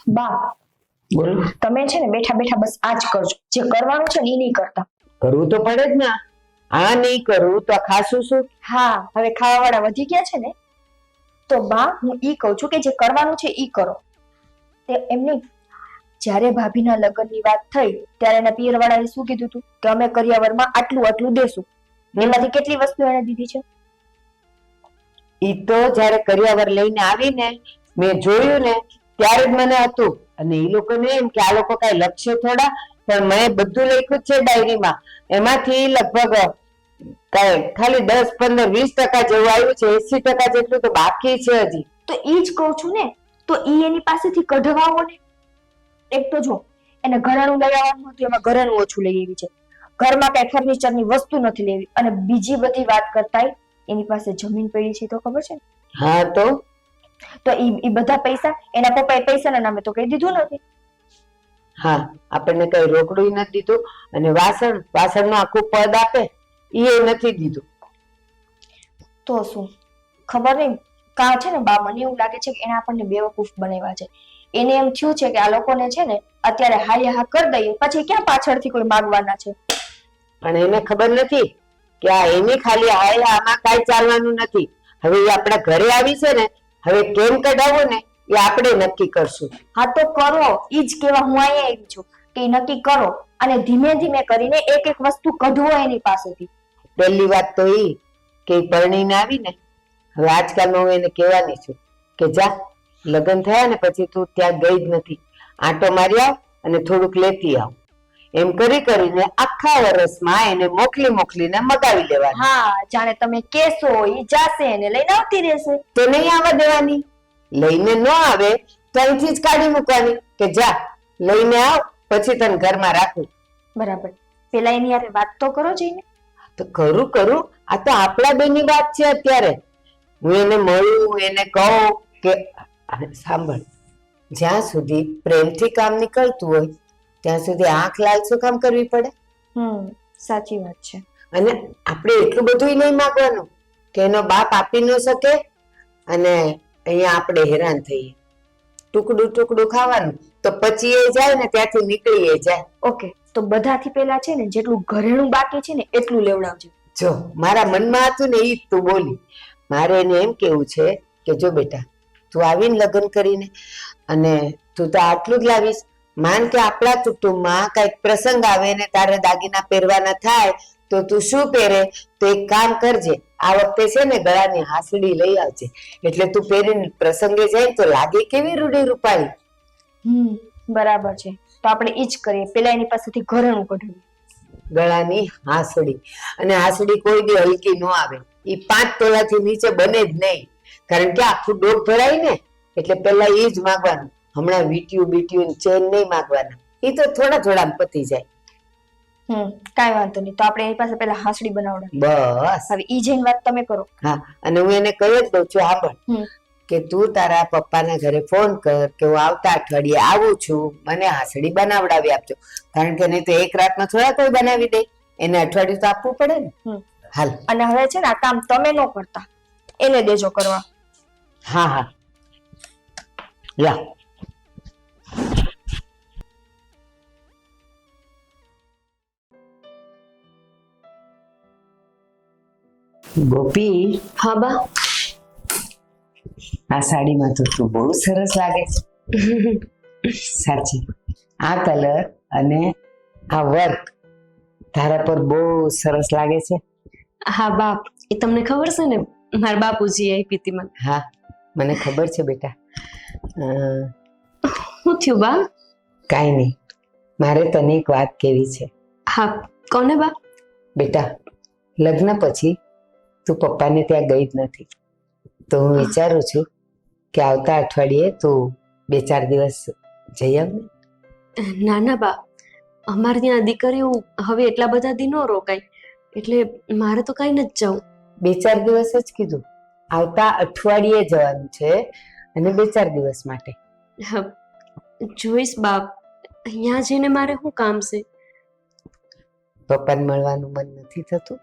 બા, બોલ. તમે છે ને બેઠા બેઠા બસ આ જ કરજો, જે કરવાનું છે ને એ નહીં કરતા. કરવું તો પડે જ ને. આ નહીં કરું તો ખાશું શું? હા, હવે ખાવા વાળા વધી ગયા છે ને, તો બા હું ઈ કહું છું કે જે કરવાનું છે ઈ કરો. તે એમની જ્યારે ભાભીના લગ્નની વાત થઈ ત્યારે એના પિયર વાળાએ શું કીધું હતું કે અમે કરિયાવરમાં આટલું આટલું દેશું. એમાંથી કેટલી વસ્તુ એને દીધી છે? ઈ તો જયારે કરિયાવર લઈને આવીને મેં જોયું ને ત્યારે જ મને હતું. અને ઈ લોકોને એમ કે આ લોકો કઈ લક્ષ્ય થોડા, પણ મેં બધું લખ્યું છે ડાયરીમાં. એમાંથી લગભગ ખાલી 10, 15, 20% જેવું આવ્યું છે. 80% જેટલું તો બાકી છે હજી. તો ઈ જ કહું છું ને, તો ઈ એની પાસેથી કઢવાવો ને. એક તો જો એને ઘરેણું લઈ આવવાનું હતું, એમાં ઘરેણું ઓછું લઈ આવી છે. ઘરમાં કઈ ફર્નિચરની વસ્તુ નથી લેવી, અને બીજી બધી વાત કરતાય એની પાસે જમીન પડી છે તો ખબર છે ને? હા તો ઈ બધા પૈસા એના પપ્પાએ પૈસાના નામે તો કઈ દીધું નથી. હા, આપણને કઈ રોકડું નથી દીધું. અને વાસણનું આખું પદ આપે એ નથી દીધું. તો શું ખબર નહીં, કા છે ને બા, મને એવું લાગે છે કે એને આપણને બેવકૂફ બનાવ્યા છે. એને એમ થયું છે કે આ લોકોને છે ને અત્યારે હાય હા કરી દઈએ, પછી ક્યાં પાછળથી કોઈ માગવાના છે. પણ એને ખબર નથી કે આ એની ખાલી હાય આમાં કાંઈ ચાલવાનું નથી. હવે એ આપણા ઘરે આવી છે ને, હવે કેમ કઢાવવું ને એ આપણે નક્કી કરશું. હા તો કરો, ઈ જ કેવા હું અહીંયા આવી છું કે ઈ નક્કી કરો, અને ધીમે ધીમે કરીને એક એક વસ્તુ કઢવો એની પાસેથી. પહેલી વાત તો ઈ કે ઈ પરણીને આવી ને, હવે આજકાલમાં હું એને કહેવાની છું કે જા, લગ્ન થયા ને પછી તું ત્યાં ગઈ જ નથી, આંટો મારી આવ અને થોડુંક લેતી આવ. એમ કરી કરીને આખા વર્ષમાં એને મોકલીને મગાવી લેવાની. હા, જાણે તમે કેશો ઈ જાશે એને લઈને આવતી રહેશે. તો નહીં આવવા દેવાની. લઈને ન આવે તો અહીંથી જ કાઢી મૂકવાની કે જા લઈને આવ, પછી તને ઘરમાં રાખું. બરાબર, પેલા એની યારે વાત તો કરો જઈને. તો કરું, આ તો આપણા બેની વાત છે અત્યારે. હું એને મળું, એને કહું કે સાંભળ, જ્યાં સુધી પ્રેમથી કામ નીકળતું હોય ત્યાં સુધી આંખ લાલ શું કામ કરવી પડે? સાચી વાત છે. અને આપણે એટલું બધું નહીં માંગવાનું કે એનો બાપ આપી ન શકે અને અહીંયા આપણે હેરાન થઈએ. ટુકડું ખાવાનું તો પછી એ જાય ને ત્યાંથી નીકળી જાય. ઓકે, તો બધાથી પહેલા છે ને જેટલું ઘરેણું બાકી છે ને એટલું લેવડાવજો. જો મારા મનમાં હતું ને ઈ જ તું બોલી. મારે એને એમ કેવું છે કે જો બેટા, તું આવીને લગ્ન કરીને અને તું તો આટલું જ લાવીશ. માન કે આપણા કુટુંબમાં કઈક પ્રસંગ આવે ને તારે દાગીના પહેરવાના થાય તો તું શું પહેરે? તો એક કામ કરજે, આ વખતે છે ને ગળાની હાસડી લઈ આવજે, એટલે તું પહેરીને પ્રસંગે જાય તો લાગે કેવી રૂડી રૂપાળી. બરાબર છે, તો આપણે ઈ જ કરીએ. પેલા એની પાસેથી ઘરેણું કઢાવીએ. ગળાની હાસડી. અને હાસડી કોઈ દી હલકી ન આવે. ઈ 5 તોલાથી નીચે બને જ નહીં, કારણ કે આખું ડોક ભરાય ને, એટલે પેલા એ જ માંગવાનું. હમણાં બીટીયું ચેન નહીં માંગવાના, એ તો થોડા પતી જાય. કાંઈ વાંધો નહીં, તો આપણે એની પાસે પેલા હાસડી બનાવડાવીએ. બસ હવે ઈ જઈને વાત તમે કરો. હા, અને હું એને કહી જ દઉં છું, સાંભળ કે તું તારા પપ્પાના ઘરે ફોન કર કે હું આવતા અઠવાડિયે આવું છું, મને હાસડી બનાવડાવી આપજો. કારણ કે નહીં તો એક રાતમાં થોડા કોઈ બનાવી દે, એને અઠવાડિયું તો આપવું પડે ને. હાલ. અને હવે છે ને આ કામ તમે ન કરતા, એને દેજો કરવા. હા લા. ગોપી. હા બા. આ સાડીમાં તો તું બહુ સરસ લાગે છે. સાચી, આ કલર અને આ વર્ક તારા પર બહુ સરસ લાગે છે. હા બા, એ તમને ખબર છે ને, મારા બાપુજી આપી હતી મને. હા, મને ખબર છે બેટા. શું થયું બા? કાંઈ નહીં, મારે તને એક વાત કહેવી છે. હા, કોને બા? બેટા, લગ્ન પછી તું પપ્પાને ત્યાં ગઈ જ નથી, તો હું વિચારું છું કે આવતા અઠવાડિયે તું 2-4 દિવસ જઈ આવ ને. ના બા, અમારે ત્યાં દીકરીઓ હવે એટલા બધા દી ન રોકાય, એટલે મારે તો કઈ નથી જવું. 2-4 દિવસ જ કીધું, આવતા અઠવાડિયે જવાનું છે અને 2-4 દિવસ માટે. જોઈશ બાપ, અહીંયા જઈને મારે શું કામ છે? પપ્પાને મળવાનું મન નથી થતું?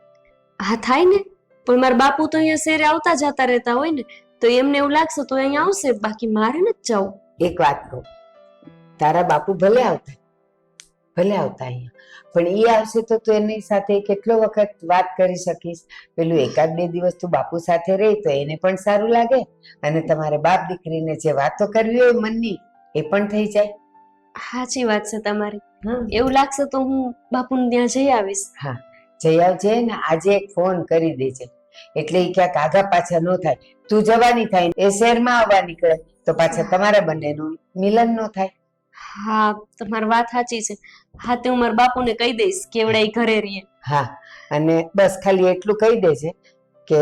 હા થાય ને, પણ મારા બાપુ તો અહીંયા શહેરે આવતા જતા રહેતા હોય ને, તો એમને એવું લાગશે તો અહીંયા આવશે, બાકી મારે નથી જવું. એક વાત કહું, તારા બાપુ ભલે આવતા અહીંયા, પણ ઈ આવશે તો તું એની સાથે કેટલો વખત વાત કરી શકીશ. પેલું 1-2 દિવસ તું બાપુ સાથે રહી તો એને પણ સારું લાગે, અને તમારે બાપ દીકરીને જે વાતો કરવી હોય મનની એ પણ થઈ જાય. સાચી વાત છે તમારી. હા એવું લાગશે તો હું બાપુને ત્યાં જઈ આવીશ. હા, જઈ આવજે ને આજે એક ફોન કરી દેજે, એટલે ઈ ક્યાંક આગા પાછા ન થાય. તું જવાની થાય એ શહેરમાં આવવા નીકળે તો પાછા તમારા બંનેનું મિલન ન થાય. હા, તમારી વાત સાચી છે. હા, તે હું મારા બાપુને કહી દઈશ કે એવડે ઈ ઘરે રહીએ. હા, અને બસ ખાલી એટલું કહી દેજે કે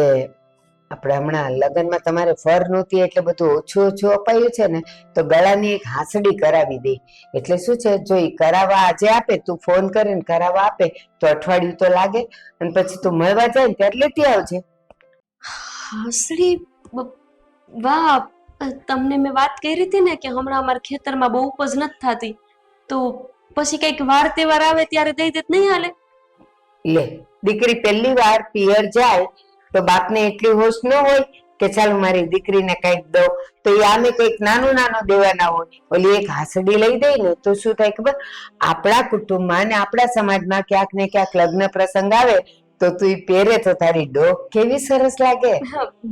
આપણે હમણાં લગ્નમાં તમારે ફર નહોતી એટલે બધું ઓછું ઓછું અપાયું છે ને, તો ગળાની એક હાંસડી કરાવી દે. એટલે શું છે, જો ઈ કરાવવા આજે આપે, તું ફોન કરીને કરાવવા આપે તો અઠવાડિયું તો લાગે, અને પછી તું મળવા જાય ને ત્યારે લેતી આવજે. હાસડી? વાહ, તમને મેં વાત કરી હતી ને કે હમણાં અમારા ખેતરમાં બહુ ઉપજ નથી થતી, તો પછી કઈક વાર તહેવાર આવે ત્યારે દઈ દેત નહીં હાલે? લે, દીકરી પહેલી વાર પિયર જાય તો બાપને એટલી હોશ ન હોય કે ચાલો મારી દીકરીને કંઈક દઉં, તો એ આમે કંઈક નાનું નાનું દેવાના હોય. ઓલી એક હાંસડી લઈ દે ને તો શું થાય ખબર, આપણા કુટુંબમાં અને આપણા સમાજમાં ક્યાંક ને ક્યાંક લગ્ન પ્રસંગ આવે તો તું ઈ પહેરે તો તારી ડોક કેવી સરસ લાગે.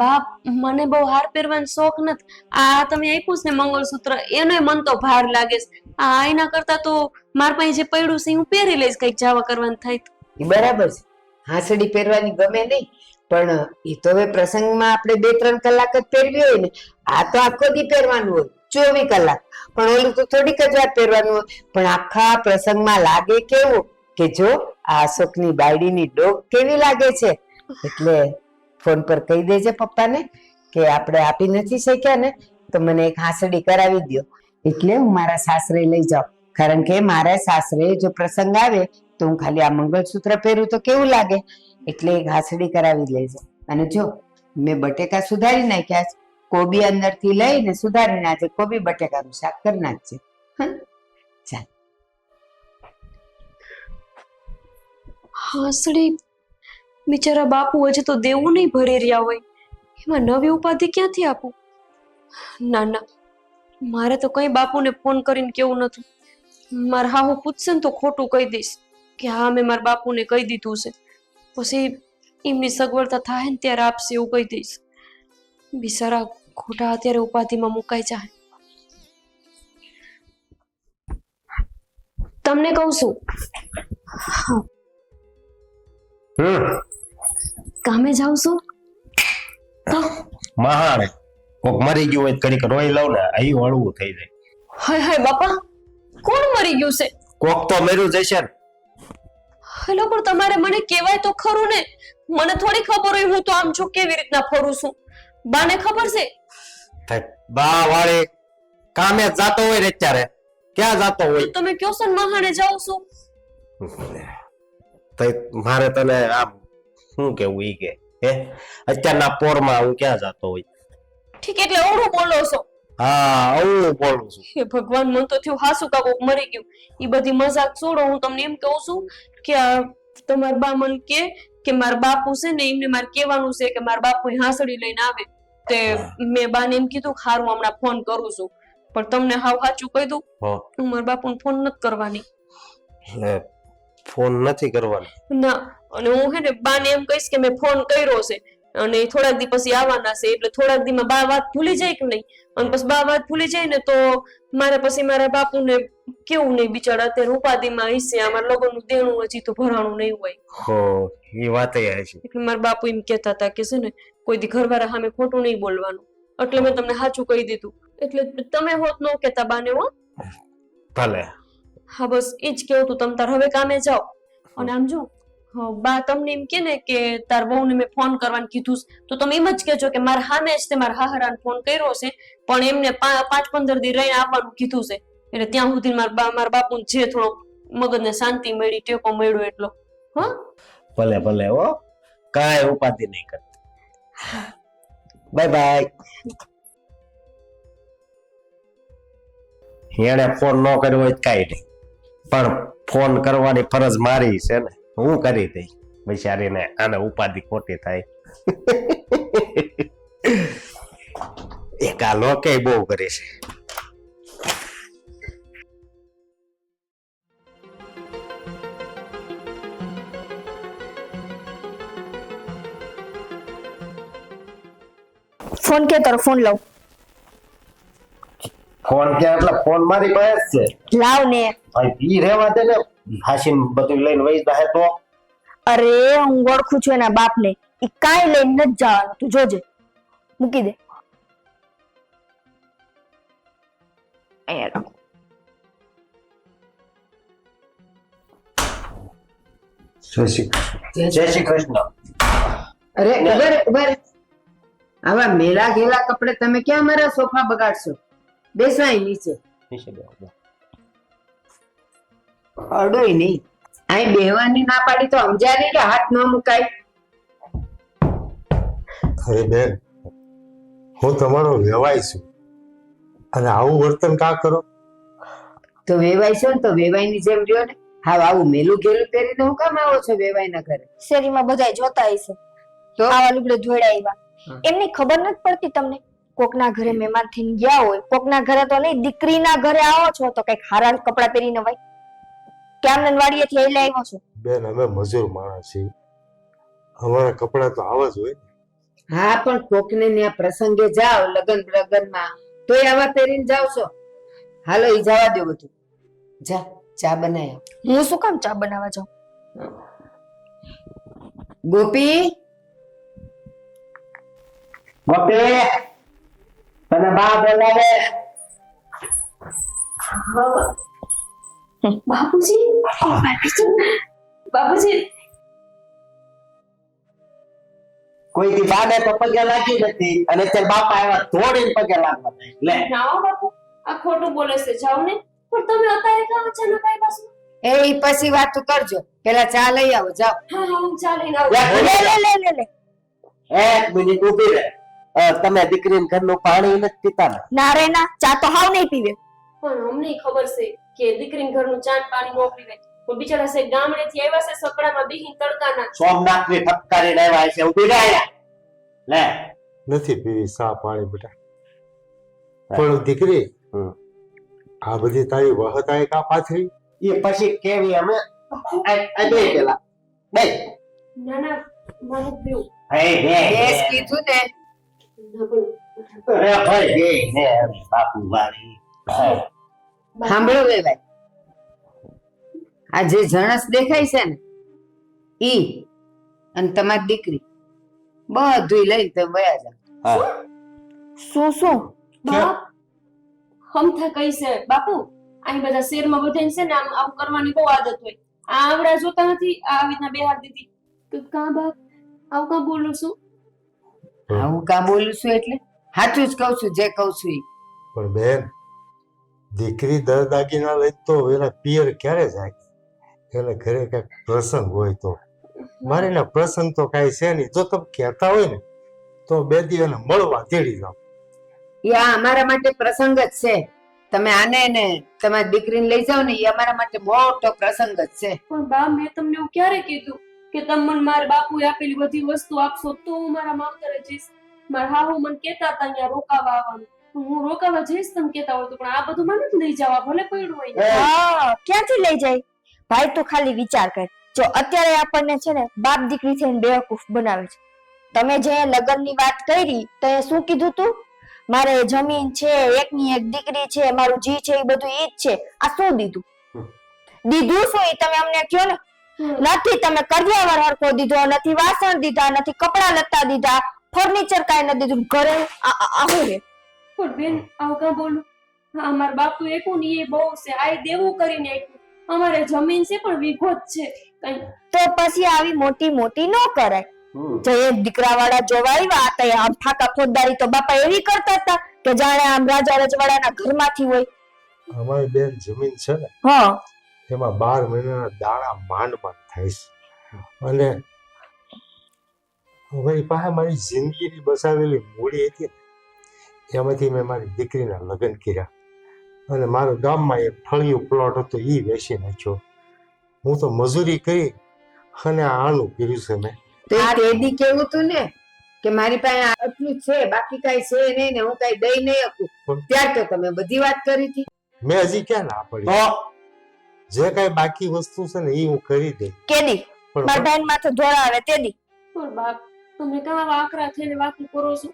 બાપ, મને બહુ હાર પહેરવાનો શોખ નથી. આ તમે આપ્યું છે ને મંગળસૂત્ર, એનોય મન તો ભાર લાગે છે. આ એના કરતા તો મારા પાસે જે પડ્યું છે હું પહેરી લઈશ કઈક જવા કરવાનું થાય તો. ઈ બરાબર છે, હાંસડી પહેરવાની ગમે નહીં, પણ એ તો હવે પ્રસંગમાં આપણે 2-3 કલાક જ પહેરવી હોય ને. આ તો આખો દી પહેરવાનું હોય, 24 કલાક. પણ ઓલું તો થોડીક જ વાર પહેરવાનું હોય, પણ આખા પ્રસંગમાં લાગે કેવું કે જો આ અશોકની બાયડીની ડોક કેવી લાગે છે. એટલે ફોન પર કહી દેજે પપ્પાને કે આપણે આપી નથી શક્યા ને તો મને એક હાંસડી કરાવી દ્યો, એટલે હું મારા સાસરે લઈ જાઉં. કારણ કે મારા સાસરે જો પ્રસંગ આવે તો હું ખાલી આ મંગળસૂત્ર પહેરું તો કેવું લાગે, એટલે એક હાંસડી કરાવી લેજે. અને જો મેં બટેકા સુધારી નાખ્યા છે, કોબી અંદરથી લઈને સુધારીને આજે કોબી બટેકાનું શાક કરી નાખજે. ચાલ. હાસડી? બિચારા બાપુ હજી તો દેવું નહીં ભરી રહ્યા હોય, એમાં નવી ઉપાધિ ક્યાંથી આપું? ના ના, મારે તો કઈ બાપુને ફોન કરીને કેવું નથી. મારા હાહુ પૂછશે ને તો ખોટું કહી દઈશ કે હા મેં મારા બાપુને કહી દીધું છે, પછી એમની સગવડતા થાય ને ત્યારે આપશે એવું કહી દઈશ. બિચારા ખોટા અત્યારે ઉપાધિમાં મુકાઈ જાય. તમને કહું છું, કામે જાઉં છું તો મહાણે કોક મરી ગયું હોય ઘડીક રોઈ લઉં ને અહીં હળવું થઈ જાય. હાય હાય બાપા, કોણ મરી ગયું છે? કોક તો મર્યું જશે ને. હેલો, પણ તમારે મને કહેવાય તો ખરું ને, મને થોડી ખબર હોય હું તો આમ છું કેવી રીતના ફરું છું. બાને ખબર છે? બા વાળી કામે જાતો હોય ને અત્યારે ક્યાં જાતો હોય? તમે કયો છો ને મહાણે જાઉં છું. તો મારે તને આમ શું કેવું ઈ કે હે અત્યારના પોરમાં હું ક્યાં જાતો હોય? ઠીક, એટલે ઓળું બોલો છો? હા, હું બોલું છું. હે ભગવાન, મન તો થયું હાસુ કા કોક મરી ગયું. ઈ બધી મજાક છોડો, હું તમને એમ કહું છું કે તમારા બા મને કે મારા બાપુ છે ને એમને મારે કહેવાનું છે કે મારા બાપુ હાંસડી લઈને આવે. તે મેં બાને એમ કીધું ખારું હમણાં ફોન કરું છું, પણ તમને હાવ સાચું કહી દઉં, હું મારા બાપુને ફોન નથી કરવાની. ફોન નથી કરવાનો? ના, અને હું હે ને બાને એમ કહીશ કે મેં ફોન કર્યો છે અને થોડાક દી પછી આવવાના છે, એટલે થોડાક દીમાં બા વાત ભૂલી જાય કે નહીં, અને પછી બા વાત ભૂલી જાય ને તો મારે પછી મારા બાપુને કેવું નહીં, બિચારા અત્યારે ઉપાધિમાં હશે, અમારા લગ્નનું દેણું હજી તો ભરાણું નહીં હોય. હો, એ વાત છે. એટલે મારા બાપુ એમ કહેતા હતા કે છે ને કોઈ દી ઘરવાળા સામે ખોટું નહીં બોલવાનું, એટલે મેં તમને સાચું કહી દીધું. એટલે તમે હોત ન કહેતા બાને. હો ભલે. હા, બસ એ જ કેવું તું. તમે તાર હવે કામે જાઓ. અને આમ જો બા તમને એમ કે ને કે તાર બહુને મેં ફોન કરવાનું કીધું તો તમે એમ જ કહેજો કે મારા સામે જ તે મારા હાહરાને ફોન કર્યો છે, પણ એમને 5-15 દી રહીને આવવાનું કીધું છે, એટલે ત્યાં સુધી મારા બાપુને જે થોડો મગજને શાંતિ મળી, ટેકો મળ્યો એટલો. હા, ભલે ભલે. હો, કાંઈ ઉપાધિ નહીં કરતી. Bye bye. એને ફોન ન કર્યો હોય કાંઈ નહીં, પણ ફોન કરવાની ફરજ મારી છે ને, હું કરી દઈ. બિચારીને આને ઉપાધિ ખોટી થાય. એક આ લોકે બહુ કરે છે. ફોન કે તારો ફોન લાવ. ફોન કે એટલે ફોન મારી પાસે જ છે. લાવ ને. ભાઈ ઈ રહેવા દે ને, હાસીન બધું લઈને વહી જાય તો. અરે હું ઓળખું છું એના બાપને. ઈ કાંઈ લઈને નથી જવાનું, તું જોજે. મૂકી દે. અહીંયા રાખો. જય શ્રી કૃષ્ણ. અરે ઉભા રે. આવા મેલા ગેલા કપડે તમે ક્યાં મારા સોફા બગાડશો? બેસાય નીચે. અડોય નહીં. અહીં બેહવાની ના પાડી તો સમજ્યા નહીં કે હાથ ન મુકાય. અરે બેન, હું તમારો વેવાય છું અને આવું વર્તન કા કરો? તો વેવાય છો ને તો વેવાયની જેમ રહ્યો ને. હા, આવું મેલું ગેલું પહેરીને હું કામ આવો છો વેવાયના ઘરે? શેરીમાં બધાય જોતા હશે તો આવા લુગડે ધોળા આવ્યા. એમની ખબર નથી પડતી તમને? કોકના ઘરે મહેમાન થઈને ગયા હોય, કોકના ઘરે તો નહીં, દીકરીના ઘરે આવો છો તો કઈક હારા કપડા પહેરીને વાય. કેમ વાડીએથી લઈ આવ્યો છો? બેન, અમે મજૂર માણસ છીએ, અમારા કપડા તો આવા જ હોય. હા, પણ કોકને ત્યાં પ્રસંગે જાઓ લગનમાં તોય આવા પહેરીને જાવ છો. હાલો, ઈ જવા દો બધું. જા, ચા બનાય. હું શું કામ ચા બનાવવા જાઉં? ગોપી, ગોપી, તને બા બોલાવે. બાપુજી, બાપુજી, કોઈ દી બાને તો પગે લાગી નથી અને તે બાપા આવ્યા દોડીને પગે લાગવા થાય. લે ના બાપુ, આ ખોટું બોલે છે, જાઓ ને. પણ તમે અત્યારે કાં અચાનક આવ્યા છો? ઈ પછી વાત કરજો. પેલા ચા લઈ આવો, જાઓ. હા હા, હું ચા લઈને આવું. લે. એક મિનિટ ઊભી રહે. તમે દીકરીને ઘરનું પાણી નથી પીતા ને? ના રે ના, ચા તો હાવ નહીં પીવે. પણ અમને ખબર છે કે દીકરીને ઘરનું ચાન પાણી નો પીવે. પણ બિચારા છે ગામડેથી આવ્યા છે, સકડામાં બેહીને તડકાના. સોમનાથની ઠપકારી લેવાય છે. ઊભી રહે. લે નથી પીવી ચા પાણી બેટા. પણ દીકરી, આ બધી તારી વહત આય કા પાથરી? એ પછી કેવી અમે આ બે પેલા બે ના ના, મારે પીવું. બેસ કીધું ને. ના પણ અરે ભાઈ બે ને બાપુ વાળી. સાંભળો વેવાય, આ જે જણસ દેખાય છે ને ઈ અને તમારી દીકરી બધું લઈને તમે વયા જાઓ. શું? બાપ, હમથા કઈ છે બાપુ? અહીં બધા શેરમાં બધાને છે ને આમ આવું કરવાની બહુ આદત હોય. આ આવડા જોતા નથી, આ આવી રીતના બેહાર દીધી. તો કા બાપ આવું કા બોલું છું? હું કા બોલું છું એટલે સાચું જ કહું છું, જે કહું છું ઈ. પણ બેન, દીકરી દર દાગીના લઈ તો એના પિયર ક્યારે જાય? એને ઘરે કઈક પ્રસંગ હોય તો. મારે એના પ્રસંગ તો કઈ છે નહીં. જો તમે કહેતા હોય ને તો બે દી એને મળવા તેડી જાઓ. આ અમારા માટે પ્રસંગ જ છે. તમે આને ને તમારી દીકરીને લઈ જાઓ ને, એ અમારા માટે મોટો પ્રસંગ જ છે. પણ બા, મેં તમને એવું ક્યારે કીધું કે તમે મને મારા બાપુએ આપેલી બધી વસ્તુ આપશો તો હું મારા માવતરે જઈશ? મારા હાહુ મને કહેતા હતા અહીંયા રોકાવા આવવાનું. હું રોકાવા જઈશ તમે કહેતા હોય તો, પણ આ બધું મને જ લઈ જવા, ભલે પડ્યું હોય. હા, ક્યાંથી લઈ જાય? ભાઈ તું ખાલી વિચાર કર. જો અત્યારે આપણને છે ને બાપ દીકરી થઈને બેવકૂફ બનાવે છે. તમે જે લગ્નની વાત કરી તો એ શું કીધું તું? મારે જમીન છે, એકની એક દીકરી છે, મારું જી છે એ બધું ઈ જ છે. આ શું દીધું શું એ તમે અમને કહો ને. નથી, તમે કર્યાવર હરખો દીધો નથી, વાસણ દીધા નથી, કપડા લત્તા દીધા, ફર્નિચર કાંઈ નથી દીધું. ઘરે આવું રે. પણ બેન, આવું કાં બોલું? હા, અમારા બાપુ એકું ને એ બહુ છે, આ દેવું કરીને આપ્યું. અમારે જમીન છે પણ વીઘો જ છે. કઈ તો પછી આવી મોટી મોટી ન કરાય. જે દીકરા વાળા જોવા આવ્યા તો આમ ફાકા ફોજદારી તો બાપા એવી કરતા હતા કે જાણે આમ રાજા રજવાડાના ઘરમાંથી હોય. અમારી બેન જમીન છે ને, હા, એમાં 12 મહિનાના દાણા માંડ થાય છે. અને અમારી પાસે મારી જિંદગીની બસાવેલી મૂડી હતી ને, એમાંથી મેં મારી દીકરીના લગ્ન કર્યા. અને મારા ગામમાં એક ફળિયું પ્લોટ હતો, એ વેચી નાખ્યો. હું તો મજૂરી કરી અને આનું કર્યું છે મેં. તો આ રેડી કેવું તું ને કે મારી પાસે આટલું છે, બાકી કઈ છે નહીં ને હું કઈ દઈ નહીં શકું. ત્યાર તો તમે બધી વાત કરી હતી. મેં હજી ક્યાં ના પડી? જે કઈ બાકી વસ્તુ છે ને એ હું કરી દઈ. કેદી પણ બધાને માથે ધોળાવે તેદી. પણ બાપ, તમે કાં આકરા થઈને વાતો કરો છો?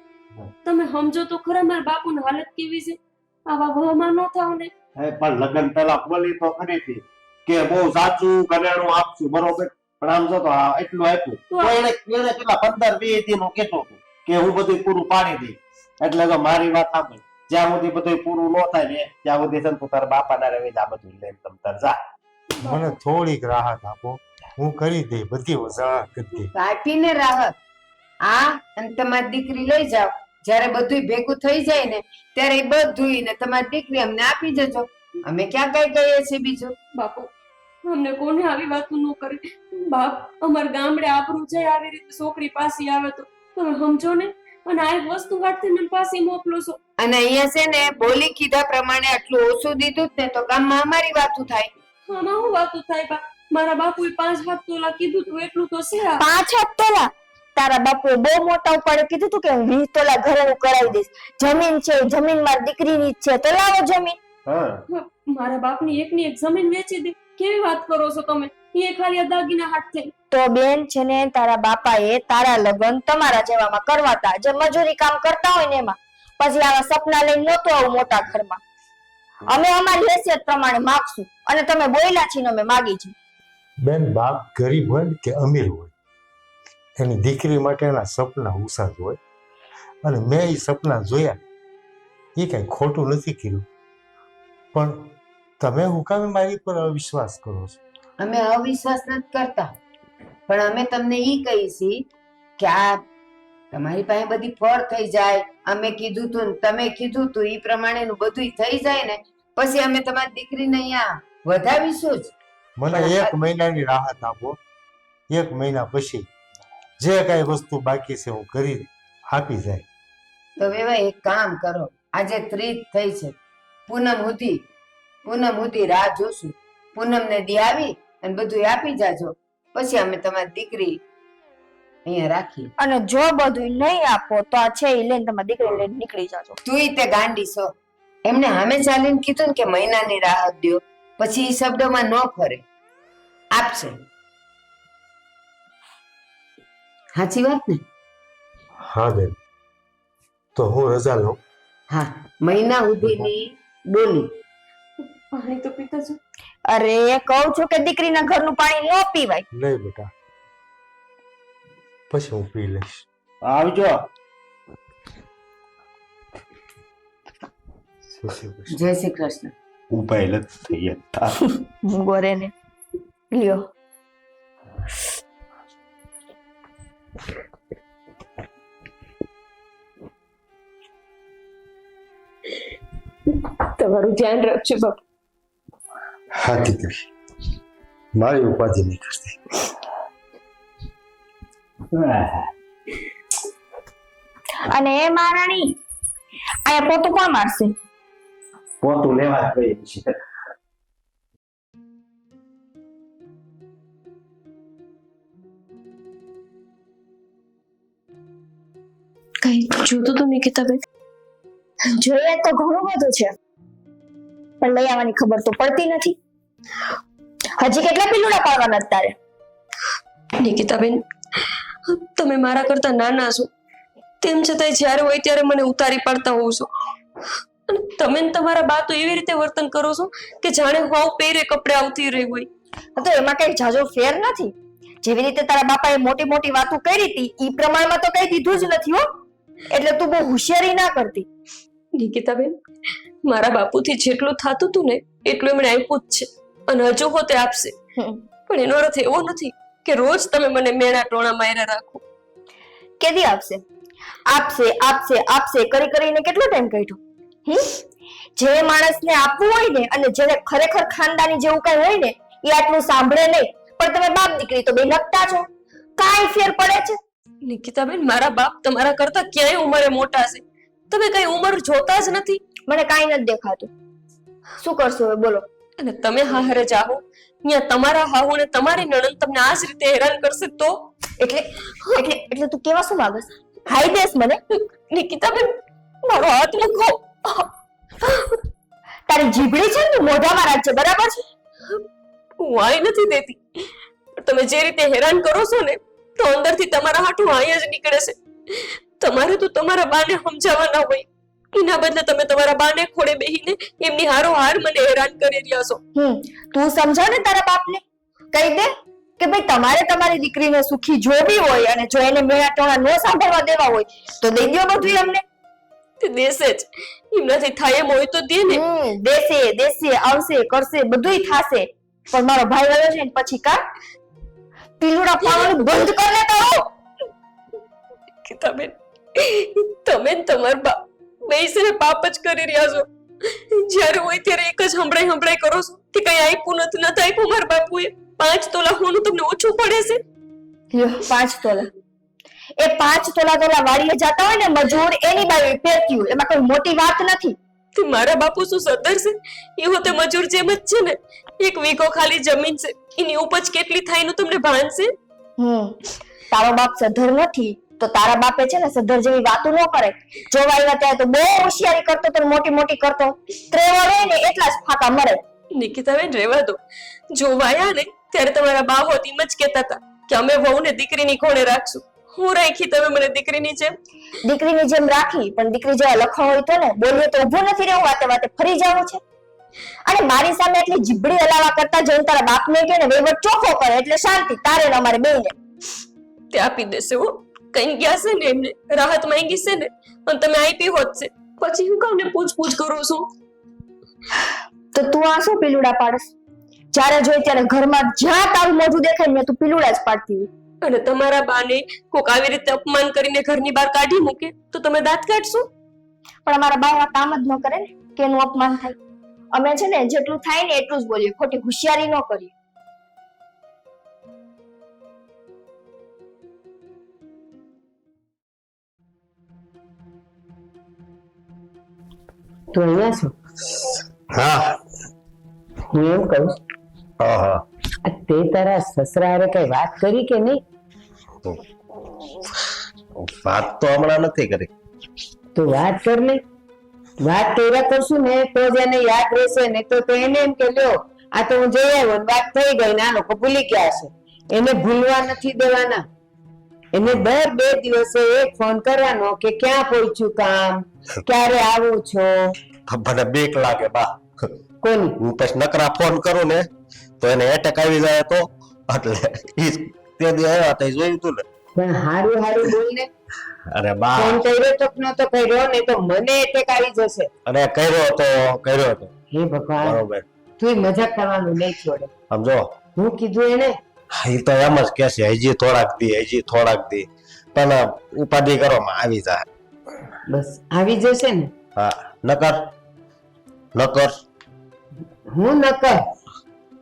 તમે સમજો તો ખરા મારા બાપુની હાલત કેવી છે. આવા વહમાં ન થાવ ને. પણ લગ્ન પેલા બોલી તો ખરી હતી કે બહુ સાચું કરિયાણું આપશું બરોબર, પણ આમ જો તો એટલું આપ્યું તો એને કેટલા 15-20 દિનનું કીધું હતું કે હું બધું પૂરું પાડી દઈશ. એટલે તો મારી વાત સાંભળ, જ્યાં સુધી બધું પૂરું ન થાય ને ત્યાં સુધી છે ને તું તારા બાપાના રવે આ બધું લઈને તમ તાર જા. મને થોડીક રાહત આપો, હું કરી દઈ બધી વસાહત કરી દઈ. કાપીને રાહત અને તમારી દીકરી લઈ જાઓ. જ્યારે બધું ભેગું થઈ જાય ને ત્યારે એ બધું ને તમારી દીકરી અમને આપી જજો. અમે ક્યાં કઈ કહીએ છીએ બીજું? બાપુ અમને કોને આવી વાતો ન કરે. બાપ અમાર ગામડે આબરૂ જાય આવી રીતે છોકરી પાસે આવે તો તમે સમજો ને. અને આ એક વસ્તુ વાટતી મને પાસે મોકલો છો. અને અહીંયા છે ને બોલી કીધા પ્રમાણે આટલું ઓછું દીધું જ ને તો ગામમાં અમારી વાતું થાય. આમાં હું વાતો થાય બા? મારા બાપુએ 5 હાથ તોલા કીધું તું એટલું તો છે. 5 હાથ તોલા? તારા બાપુએ બહુ મોટા ઉપાડે કીધું તું કે હું 20 તોલા ઘરેણું કરાવી દઈશ. જમીન છે, જમીન મારી દીકરીની જ છે, તો લાવો જમીન. મારા બાપની એકની એક જમીન વેચી દે. કેવી વાત કરો છો તમે? એ ખાલી આ દાગીના હાથ થઈ. તો બેન છે ને તારા બાપાએ તારા લગ્ન તમારા જેવામાં કરવાતા, જે મજૂરી કામ કરતા હોય ને એમાં. પછી આવા સપના લઈને નહોતો આવું મોટા ઘરમાં. અમે અમારી હેસિયત પ્રમાણે માગશું અને તમે બોલ્યા છીએ ને અમે માગી છીએ. બેન, બાપ ગરીબ હોય કે અમીર હોય, એની દીકરી માટે એના સપના ઊંચા જ હોય. અને મેં એ સપના જોયા, એ કઈ ખોટું નથી કર્યું. પણ તમે હું કામે મારી પર અવિશ્વાસ કરો છો? અમે અવિશ્વાસ નથી કરતા, પણ અમે તમને ઈ કહી છીએ કે આ તમારી પાસે બધી ફળ થઈ જાય. અમે કીધું તું તમે કીધું તું ઈ પ્રમાણેનું બધું થઈ જાય ને પછી અમે તમારી દીકરીને અહીંયા વધાવીશું જ. મને 1 મહિનાની રાહત આપો. 1 મહિના પછી જે કઈ વસ્તુ બાકી છે હું કરી આપી જાય. તો વેવા એક કામ કરો, આજે 30 થઈ છે, પૂનમ સુધી રાહ જોશું. પૂનમ ને દી આવી અને બધું આપી જાજો, પછી અમે તમારી દીકરી અહીંયા રાખી. અને જો બધું નહીં આપો તો આ છે એ લઈને તમારી દીકરી લઈને નીકળી જાજો. તું તે ગાંડી છો. એમને સામે ચાલીને કીધું ને કે મહિનાની રાહત દ્યો, પછી એ શબ્દોમાં ન ફરે. આપશે. સાચી વાત ને? હા બેન, તો હું રજા લઉં. હા, મહિના સુધીની બોલી. પાણી તો પીતા છો. અરે કહું છું કે દીકરીના ઘરનું પાણી ન પીવાય. નહીં બેટા, પછી હું પી લઈશ. આવજો. જય શ્રી કૃષ્ણ. ઉપાય નથી થઈ હતા. ગોરે ને લ્યો. તમારું ધ્યાન રાખજો બાપુ. હા દીકરી, મારી ઉપાધિ નહીં કરતી. અને એ મહારાણી અહીંયા પોતું કોણ મારશે? પોતું લેવા ગઈ છે. કઈ જોતું તો નિકિતાબેન? જોઈએ તો ઘણું બધું છે પણ લઈ આવવાની ખબર તો પડતી નથી. હજી કેટલા પિલુડા પાડવાના તારે? નિકિતાબેન, તમે મારા કરતા નાના છો, તેમ છતાંય જ્યારે હોય ત્યારે મને ઉતારી પાડતા હોવ છો. અને તમે ને તમારા બા તો એવી રીતે વર્તન કરો છો કે જાણે હું આવું પહેરે કપડે આવતી રહી હોય. તો એમાં કઈ જાજો ફેર નથી. જેવી રીતે તારા બાપાએ મોટી મોટી વાતો કરી હતી ઈ પ્રમાણમાં તો કઈ દીધું જ નથી હો. એટલે તું બહુ હોશિયારી ના કરતી. નિકિતાબેન, મારા બાપુથી જેટલું થતું હતું ને એટલું એમણે આપ્યું જ છે અને હજુ હોતે આપશે. પણ એનો અર્થ એવો નથી કે રોજ તમે મને મેણા ટોણા માર્યા રાખો. કેદી આપશે? આપશે આપશે આપશે કરી કરીને કેટલો ટાઈમ કાઢ્યો? જે માણસને આપવું હોય ને અને જેને ખરેખર ખાનદાની જેવું કઈ હોય ને એ આટલું સાંભળે નહીં. પણ તમે બાપ દીકરી તો બે લગતા છો, કાઈ ફેર પડે છે? નિકિતાબેન, મારા બાપ તમારા કરતા ક્યાંય ઉંમરે મોટા છે. તમે કઈ ઉંમર જોતા જ નથી. મને કાઈ નથી દેખાતું. શું કરશો હવે બોલો? અને તમે હારે જાઓ ત્યાં તમારા હાહુ ને તમારી નણંદ તમને આ જ રીતે હેરાન કરશે તો? એટલે એટલે એટલે તું કેવા શું માંગસ? હાઈ દેસ મને. નિકિતાબેન, મારો હાથ મૂકો. તારી જીભડી છે ને તું મોઢામાં રાખજે, બરાબર છે? હું આઈ નથી દેતી, પણ તમે જે રીતે હેરાન કરો છો ને તો અંદરથી તમારા હાથું આઈ જ નીકળે છે. તમારે તો તમારા બાને સમજાવવાના હોય, એના બદલે તમે તમારા બાને ખોળે બેહીને એમની હારોહાર મને હેરાન કરી રહ્યા છો. તું સમજાવ ને તારા બાપને, કહી દે કે ભાઈ તમારે તમારી દીકરીને સુખી જોવી હોય અને જો એને મેળા ટોણા ન સાંભળવા દેવા હોય તો દઈ દો બધું અમને. તે દેશે જ, એમનાથી થાય એમ હોય તો દે ને. દેશે દેશે, આવશે કરશે, બધુંય થાશે, પણ મારો ભાઈ આવ્યો છે ને પછી કા પીલુડા પાવાનું બંધ કર લે તારો. કે તમે ને તમારા બાપ બેસીને પાપ જ કરી રહ્યા છો. જ્યારે હોય ત્યારે એક જ હંભળાઈ કરો છો કે કઈ આપ્યું નથી આપ્યું મારા બાપુએ. 5 તોલા હોનું તમને ઓછું પડે છે? લ્યો 5 તોલા, એ 5 તોલા વાડીએ જતા હોય ને મજૂર, એની બાઈ ફેરતી હોય, એમાં કોઈ મોટી વાત નથી. તે મારા બાપુ શું સદર છે? એવો તે મજૂર જેમ જ છે ને. 1 વીઘો ખાલી જમીન છે, એની ઉપજ કેટલી થાય એનું તમને ભાન છે? તારો બાપ સધર નથી તો તારા બાપે છે ને સધર જેવી વાતો ન કરે. જોવા આવ્યા ત્યારે તો બહુ હોશિયારી કરતો તો મોટી મોટી કરતો, ત્રેવડ હોય ને એટલા જ ફાકા મરે. નિકિતાબેન રહેવા દો. જોવા આવ્યા ને ત્યારે તમારા બા હોત એમ જ કહેતા હતા કે અમે વહુને દીકરીની કોણે રાખશું. હું રાખી તમે મને દીકરીની જેમ? દીકરીની જેમ રાખી, પણ દીકરી જેવા લખો હોય તો ને બોલીએ તો ઊભું નથી રહેવું, વાતે વાતે ફરી જવું છે. અને મારી સામે એટલી જીબડી હલાવા કરતા જોઈને તારા બાપને કે ને વહીવટ ચોખ્ખો કરે એટલે શાંતિ તારે ને અમારે બેયને. તે આપી દેશે હો. કઈ ગયા છે ને એમને રાહત માંગી છે ને અને તમે આપી હોત છે, પછી હું કામને પૂછ કરું છું? તો તું આ શું પીલુડા પાડસ? જ્યારે જોઈ ત્યારે ઘરમાં જ્યાં તારું મોઢું દેખાય ને તું પીલુડા જ પાડતી હોય. અને તમારા બાને કોક આવી રીતે અપમાન કરીને ઘરની બહાર કાઢી મૂકે તો તમે દાંત કાઢશો? પણ અમારા બા આ કામ જ ન કરે ને કે એનું અપમાન થાય. અમે છે ને જેટલું થાય ને એટલું જ બોલીએ, ખોટી હોશિયારી ન કરીએ. તું અહીંયા છો? હા હું એમ કહું, હા તે તારા સસરા હારે કઈ વાત કરી કે નહીં? વાત તો હમણાં નથી કરી. તું વાત કર ને. વાત કર્યા કરશું ને તો જ એને યાદ રહેશે, ને તો એને એમ કે લ્યો આ તો હું જઈ આવ્યો ને વાત થઈ ગઈ ને આ લોકો ભૂલી ગયા છે. એને ભૂલવા નથી દેવાના. એને દર 2 દિવસે એક ફોન કરવાનો કે ક્યાં પહોંચ્યું કામ, ક્યારે આવું છો. મને બીક લાગે બા. કોની? હું પછી નકરા ફોન કરું ને તો એને એટેક આવી જાય તો, એટલે તે દી આવ્યા તો જોયું તું ને. પણ હારું હારું બોલ ને. અરે બા, ફોન કર્યો તો નતો કર્યો ને તો મને એટેક આવી જશે. અને કર્યો હતો. હે ભગવાન, બરોબર. તું મજાક કરવાનું નહીં છોડે. સમજો, હું કીધું એને? એ તો એમ જ કે છે હજી થોડાક દી પણ ઉપાધિ કરો માં આવી જાય. બસ આવી જશે ને. હા, નકર હું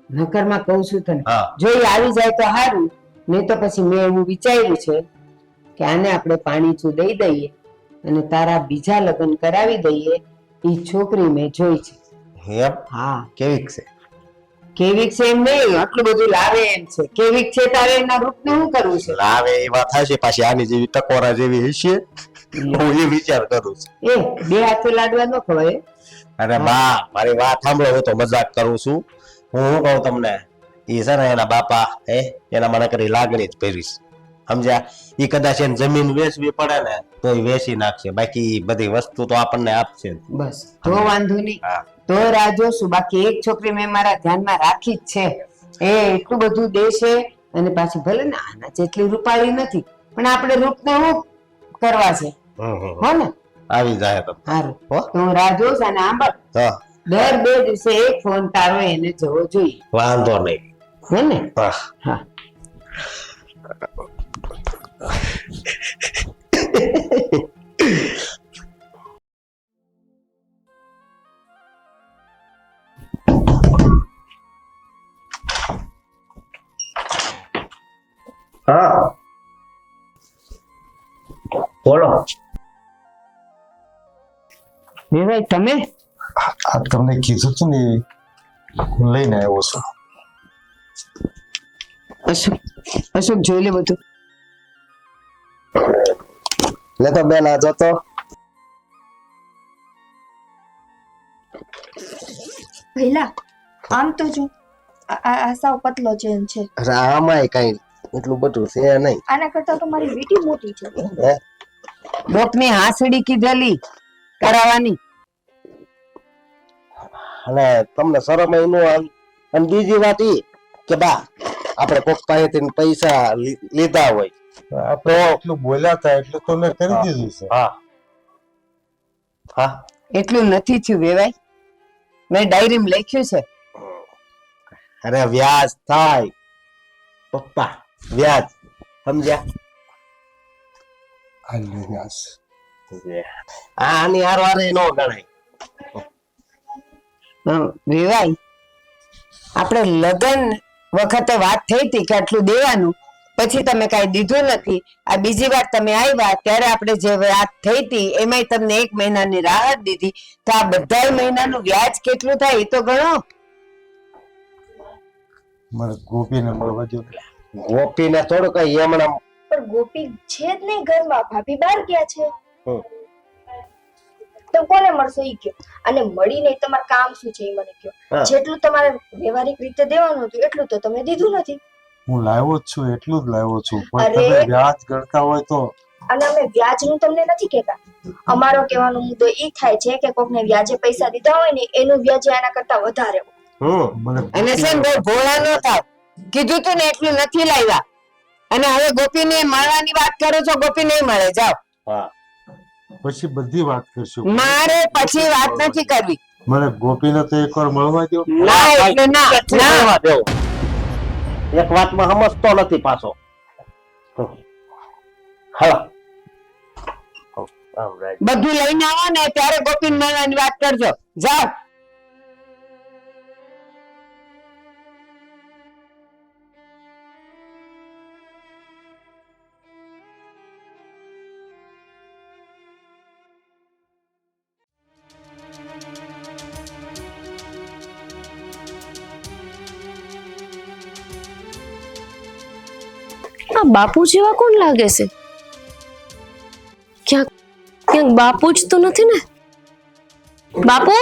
નકર માં કહું છું તને. હા. જો એ આવી જાય તો સારું, નહીં તો પછી મેં એવું વિચાર્યું છે કે આને આપણે પાણીચું દઈ દઈએ અને તારા બીજા લગ્ન કરાવી દઈએ. ઈ છોકરી મેં જોઈ છે. એમ? હા. કેવીક છે? કેવીક છે એમ નહીં, આટલું બધું લાવે એમ છે. કેવીક છે તારે એના રૂપને શું કરવું છે? લાવે એ વાત થાય પાછી આની જેવી ટકોરા જેવી હશે, હું એ વિચાર કરું છું. એ 2 હાથે લાડવા ન ખવાય. અરે બા, મારી વાત સાંભળો, હું તો મજાક કરું છું. હું શું કહું તમને, ઈ છે ને એના બાપા એના મને કરી લાગણી જ ભરીશ, સમજ્યા? ઈ કદાચ એને જમીન વેચવી પડે ને તો એ વેચી નાખશે, બાકી બધી વસ્તુ તો આપણને આપશે. બસ તો વાંધો નહીં. હા. તો રાહ જોશું. બાકી એક છોકરી મેં મારા ધ્યાનમાં રાખી જ છે. એ એટલું બધું દેશે અને પાછી ભલે ને આના જેટલી રૂપાળી નથી પણ આપણે રૂપને શું કરવા છે, હો ને? આવી જાય તો સારું. હો. તો હું રાહ જોઉં અને આંબળ હા, દર 2 દિવસે એક ફોન તારો એને જવો જોઈએ, વાંધો નહીં. હે ને? હા. હા. હા, બોલો. ભાઈ તમે આ તમને કીધું તું ને હું લઈને આવ્યો છું. અશોક જોઈ લે બધું. લે તો બેન આ જતો. પહેલા આમ તો જો આ સાવ પતલો ચેન છે, અરે આમાંય કઈ એટલું બધું છે નહીં. આના કરતા તો મારી વીટી મોટી છે. હે? ડોકની હાંસડી કીધેલી કરાવવાની. અને તમને શરમ ય ન આવી. અને બીજી વાત ઈ કે બા આપણે કોક પાસેથી પૈસા લીધા હોય આપણે એટલું બોલ્યા હતા એટલે તો મેં કરી દીધું છે. હા હા એટલું નથી થયું વેવાય, મેં ડાયરીમાં લખ્યું છે. અરે વ્યાજ થાય પપ્પા, વ્યાજ સમજ્યા? હાલે વ્યાસ. આની હાર વારે ન ગણાય. વેવાય, આપણે લગ્ન વખતે વાત થઈ હતી કે આટલું દેવાનું, પછી તમે કાંઈ દીધું નથી. આ બીજી વાર તમે આવ્યા ત્યારે આપણે જે વાત થઈ હતી એમાંય તમને 1 મહિનાની રાહત દીધી, તો આ બધા મહિનાનું વ્યાજ કેટલું થાય એ તો ગણો. મારે ગોપીને મળવા જો. ગોપીને થોડું કઈ એમણા પણ ગોપી છે જ નહીં ઘરમાં, ભાભી બહાર ગયા છે. હમ. તો કોને મળશો ઈ કયો, અને મળીને તમારું કામ શું છે ઈ મને કયો. હા. જેટલું તમારે વ્યવહારિક રીતે દેવાનું હતું એટલું તો તમે દીધું નથી. હું લાવ્યો જ છું, એટલું જ લાવ્યો છું, પણ અરે! તમે વ્યાજ ગણતા હોય તો. અને અમે વ્યાજનું તમને નથી કહેતા. અમારો કહેવાનો મુદ્દો ઈ થાય છે કે કોકને વ્યાજે પૈસા દીધા હોય ને એનું વ્યાજ એના કરતા વધારે હોય. મને અને છે ને બહુ ભોળા ન થાવ, કીધું તું ને એટલું નથી લાવ્યા. અને હવે ગોપીને મળવાની વાત કરો છો, ગોપી નહીં મળે, જાઓ. હા પછી બધી વાત કરશું. મારે પછી વાત નથી કરવી. મને ગોપીને તો એકવાર મળવા દો. ના એટલે ના, ના. રહેવા દેવો. એક વાતમાં સમજતો નથી પાછો. હાલો આમ રાઈટ. બધું લઈને આવો ને ત્યારે ગોપીને મળવાની વાત કરજો, જાઓ. આ બાપુ જેવા કોણ લાગે છે? ક્યાંક ક્યાંક બાપુ જ તો નથી ને? બાપુ,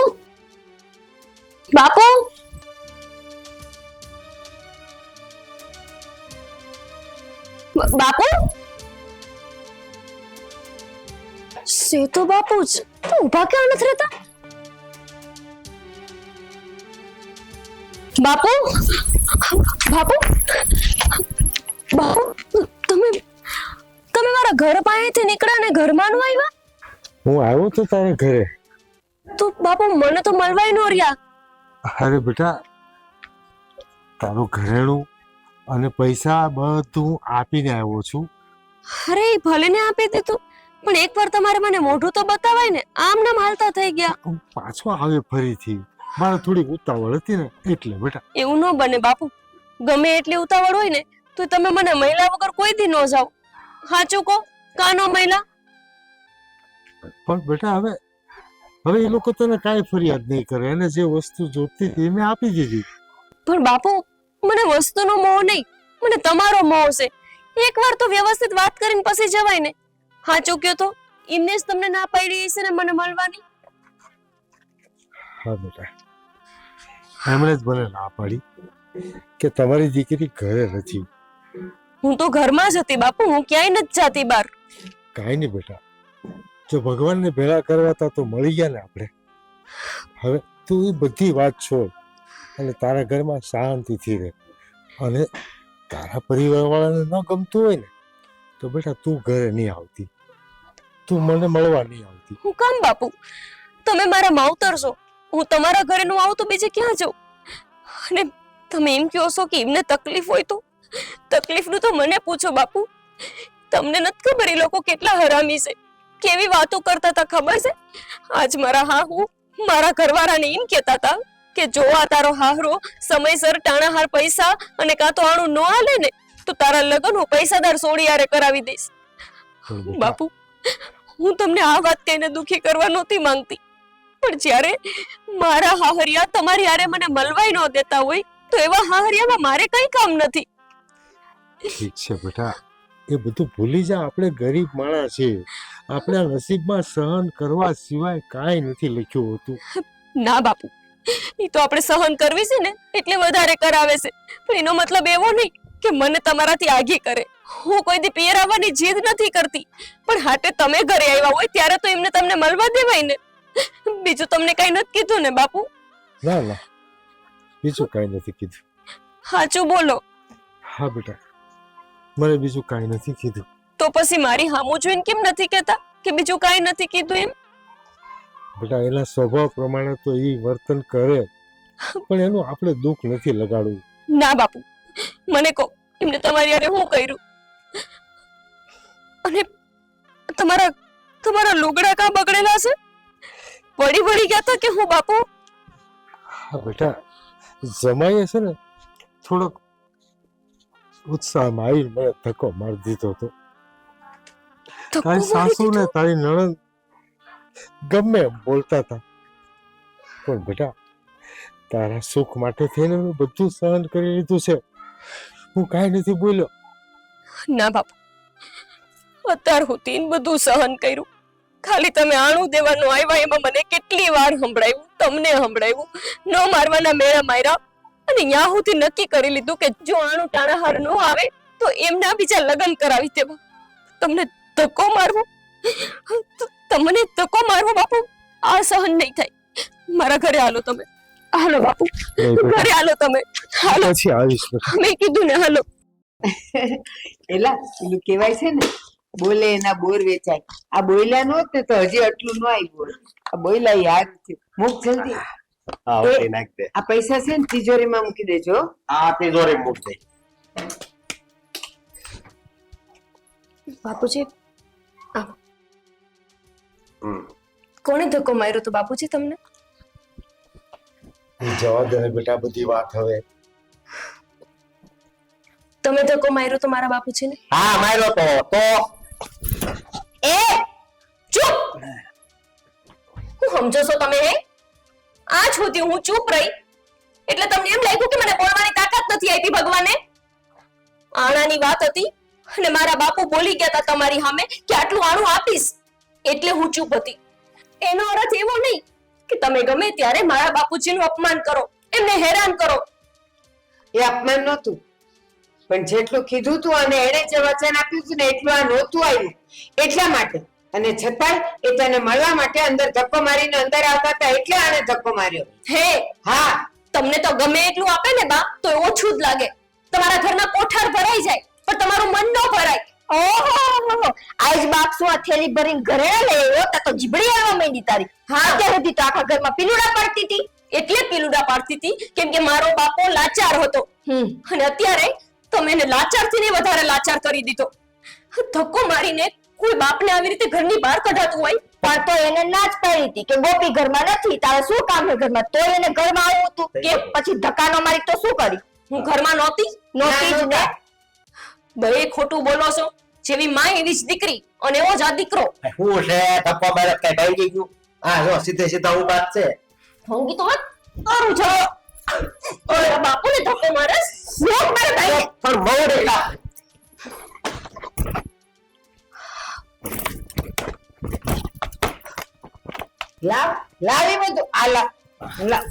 બાપુ, બાપુ, સે તો બાપુ જ. તો ઊભા ક્યાં નથી રહેતા? બાપુ, બાપુ, બાપુ, તમે તમે મારા ઘર પાસેથી નીકળ્યા ને ઘરમાં નો આવ્યા? હું આવ્યો તો તારે ઘરે. તો બાપુ મને તો મળવાય નો રહ્યા. અરે બેટા, તારું ઘરેણું અને પૈસા બધું આપીને આવ્યો છું. અરે ભલે ને આપી દીધું, પણ એકવાર તમારે મને મોઢું તો બતાવાય ને. આમ નામ હાલતા થઈ ગયા. હું પાછો આવે ફરીથી. મારે થોડીક ઉતાવળ હતી ને એટલે બેટા. એવું ન બને બાપુ, ગમે એટલી ઉતાવળ હોય ને તો તમે મને મહિલા વગર કોઈ દી ન જાઓ. સાચું કહો, કાનો મહિલા? પણ બેટા હવે હવે એ લોકો તને કાંઈ ફરિયાદ નહીં કરે. એને જે વસ્તુ જોતી હતી મેં આપી દીધી. પણ બાપુ, મને વસ્તુનો મોહ નહીં, મને તમારો મોહ છે. એકવાર તો વ્યવસ્થિત વાત કરીને પછી જવાય ને. સાચું કહો તો એમને જ તમને ના પાડી છે ને મને મળવાની. હા બેટા, એમણે જ મને ના પાડી કે તમારી દીકરી ઘરે નથી. હું તો ઘરમાં જ હતી બાપુ, હું ક્યાંય નથી જાતી બહાર. કાંઈ નહીં બેટા, જો ભગવાનને ભેળા કરવા હતા તો મળી ગયા ને આપણે. હવે તું એ બધી વાત છોડ અને તારા ઘરમાં શાંતિથી રહે. અને તારા પરિવારવાળાને ન ગમતું હોય ને તો બેટા તું ઘરે નહીં આવતી, તું મને મળવા નહીં આવતી. હું કામ બાપુ? તમે મારા માવતર છો, હું તમારા ઘરે નું આવું તો બીજે ક્યાં જાઉં? અને તમે એમ કહો છો કે એમને તકલીફ હોય તો તકલીફનું તો મને પૂછો બાપુ. તમને નથી ખબર એ લોકો કેટલા હરામી છે, કેવી વાતો કરતા હતા ખબર છે? આજ મારા હાહુ મારા ઘરવાળાને એમ કહેતા હતા કે જો આ તારો હાહરો સમયસર ટાણાહાર પૈસા અને કાં તો આણું ન આલે ને તો તારા લગ્ન હું પૈસાદાર સોડિયારે કરાવી દઈશ. પણ બેટા, બાપુ, હું તમને આ વાત કહીને દુખી કરવા નહોતી માંગતી, પણ જ્યારે મારા હાહરિયા તમારી હારે મને મળવાય ન દેતા હોય તો એવા હાહરિયામાં મારે કઈ કામ નથી. ઠીક છે બેટા, એ બધું ભૂલી જા. આપણે ગરીબ માણસ છીએ, આપણા નસીબમાં સહન કરવા સિવાય કાંઈ નથી લખ્યું હોતું. ના બાપુ, એ તો આપણે સહન કરવી છે ને એટલે વધારે કરાવે છે, પણ એનો મતલબ એવો નહીં કે મને તમારાથી આઘી કરે. હું કોઈ દી પિયર આવવાની જીદ નથી કરતી, પણ હાટે તમે ઘરે આવ્યા હોય ત્યારે તો એમને તમને મળવા દેવાય ને. બીજું તમને કઈ નથી કીધું ને બાપુ? ના ના, બીજું કાંઈ નથી કીધું. સાચું બોલો. હા બેટા, મને બીજું કાંઈ નથી કીધું. તો પછી મારી હામું જોઈને કેમ નથી કહેતા કે બીજું કાંઈ નથી કીધું એમ? બેટા એના સ્વભાવ પ્રમાણે તો એ વર્તન કરે, પણ એનું આપણે દુઃખ નથી લગાડવું. ના બાપુ, મને કહો એમને તમારી હારે શું કર્યું? અને તમારા તમારા લુગડા કાં બગડેલા છે? વળી ગયા હતા કે હું બાપુ? હા બેટા, જમાઈએ છે ને થોડોક ઉત્સાહમાં આવીને મને ધક્કો મારી દીધો હતો. તારી સાસુ ને તારી નણંદ ગમે એમ બોલતા હતા, પણ બેટા તારા સુખ માટે થઈને મેં બધું સહન કરી લીધું છે. હું કાંઈ નથી બોલ્યો. ના બાપુ, અત્યાર સુધી બધું સહન કર્યું. ખાલી તમે આણું દેવાનું આવ્યા એમાં મને કેટલી વાર સંભળાયું, તમને સંભળાયું. ન મારવાના મેળા માર્યા અને ત્યાં સુધી નક્કી કરી લીધું કે જો આણું ટાણાહાર ન આવે તો એમના બીજા લગ્ન કરાવી દેવા. તમને ધક્કો મારવો, તમને ધક્કો મારવો બાપુ, આ સહન નહીં થાય. મારા ઘરે હાલો તમે. હાલો બાપુ, ઘરે હાલો તમે. હાલો, પછી આવીશ બેટા. મેં કીધું ને હાલો. એલા પેલું કહેવાય છે ને, બોલે એના બોર વેચાય. આ બોયલા નહોત ને તો હજી આટલું ન આવ્યું. આ બોયલા યાદ છે. મૂક જલ્દી. હા ઓકે, નાખ દે. આ પૈસા છે ને તિજોરીમાં મૂકી દેજો. આ તિજોરી મૂક દે. બાપુજી, હમ. કોણે ધક્કો માર્યો તો બાપુજી તમને? જવા દે ને બેટા બધી વાત હવે. તમે ધક્કો માર્યો તો મારા બાપુજીને? હા માર્યો તો એ ચૂપ! હું સમજો છો તમે? હે, આજ સુધી હું ચૂપ રહી એટલે તમને એમ લાગ્યું કે મને બોલવાની તાકાત નથી આપી ભગવાને? આણાની વાત હતી અને મારા બાપુ બોલી ગયા હતા તમારી સામે કે આટલું આણું આપીશ, એટલે હું ચૂપ હતી. એનો અર્થ એવો નહીં કે તમે ગમે ત્યારે મારા બાપુજીનું અપમાન કરો, એમને હેરાન કરો. એ અપમાન નહોતું, પણ જેટલું કીધું તું અને એણે જે વચન આપ્યું હતું ને એટલું આ નહોતું આવ્યું. એટલા માટે અને છતાંય એ તને મળવા માટે અંદર ધક્કો મારીને અંદર આવતા હતા, એટલે આને ધક્કો માર્યો. હે, હા, તમને તો ગમે એટલું આપે ને બા તો ઓછું જ લાગે. તમારા ઘરના કોઠાર ભરાઈ જાય પણ તમારું મન ન ભરાય. ઓહો, આજ બાપ શું આ થેલી ભરીને ઘરે લઈ આવ્યો તો જીબડી આવવા માંડી તારી. હા, અત્યાર સુધી તો આખા ઘરમાં પીલુડા પાડતી હતી. એટલે પીલુડા પાડતી હતી કેમ કે મારો બાપો લાચાર હતો. અને અત્યારે તમે એને લાચાર થી વધારે લાચાર કરી દીધો. ધક્કો મારીને કોઈ બાપને આવી રીતે ઘરની બહાર કઢાતું હોય? પણ તો એને ના જ પાડી હતી કે ગોપી ઘરમાં નથી, તારે શું કામ છે ઘરમાં? તો એને ઘરમાં આવ્યું હતું કે પછી ધક્કા ન મારી તો શું કરી? હું ઘરમાં નહોતી નહોતી જ ને. બે ખોટું બોલો છો. જેવી માં એવી જ દીકરી અને એવો જ આ દીકરો. શું છે ધક્કો માર્યો કઈ ભાંગી ગયું? હા જો સીધે સીધા હું વાત છે. ભંગી તો વાત કરું છો. ઓલા બાપુને ધક્કો મારે લોક મારે ભાઈ. પણ મોડ એટલા લાવ લાવી બધું. આ લાવ.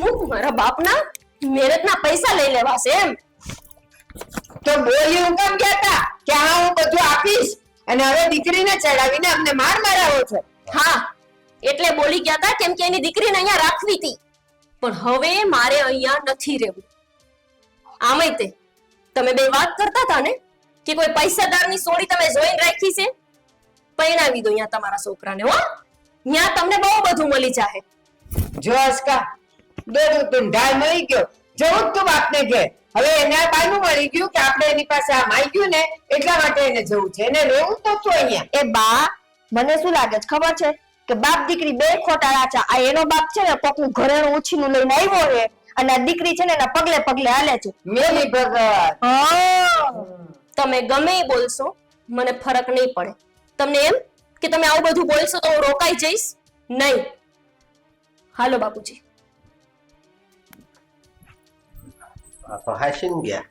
મુક મારા બાપના મહેનતના પૈસા લઈ લેવા છે એમ? તો બોલી હું કેમ કહેતા કે હા હું બધું આપીશ અને હવે દીકરીને ચડાવીને અમને માર મારાવો છો? હા, એટલે બોલી ગયા હતા કેમ કે એની દીકરીને અહીંયા રાખવી હતી. પણ હવે મારે અહીંયા નથી રહેવું. આમે તે તમે બે વાત કરતા હતા ને કે કોઈ પૈસાદારની સોડી તમે જોઈને રાખી છે, પરણાવી દો અહીંયા તમારા છોકરાને. હો, ત્યાં તમને બહુ બધું મળી જાહે. જો અસ્કા, દોડું તું ઢાળ મળી ગયો. જવું તું બાપને ઘેર. હવે એને આ બાનું મળી ગયું કે આપણે એની પાસે આ માંગ્યું ને એટલા માટે એને જવું છે. એને રહેવું તો તું અહીંયા. એ બા, મને શું લાગે છે ખબર છે કે બાપ દીકરી બે ખોટા રાચા. આ એનો બાપ છે ને કોકનું ઘરેણું ઉછીનું લઈને આવ્યો છે અને આ દીકરી છે ને એના પગલે પગલે હાલે છે. મેલી ભગત. તમે ગમે એ બોલશો મને ફરક નહીં પડે. તમને એમ કે તમે આવું બધું બોલશો તો હું રોકાઈ જઈશ? નહીં. હાલો બાપુજી. આ તો હાસીન ગયા.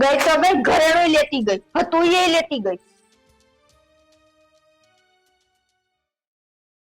ગઈ તો ગઈ, ઘરેણું લેતી ગઈ, હતું એ લેતી ગઈ.